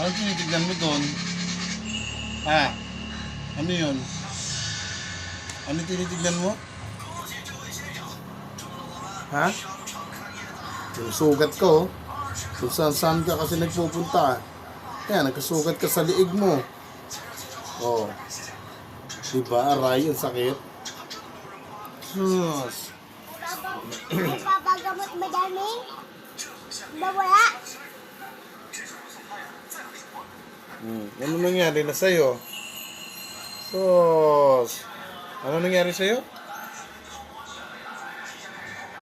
Ano tinitignan mo doon? Ha? Ano yun? Ano tinitignan mo? Ha? Yung sugat ko. Kung saan ka kasi nagpupunta. Kaya nagkasugat ka sa liig mo. Oh. Diba? Aray, ang sakit. Sus. Papagamot madami? Bawala? Ano nangyari na sa'yo? Sus. Ano nangyari sa'yo?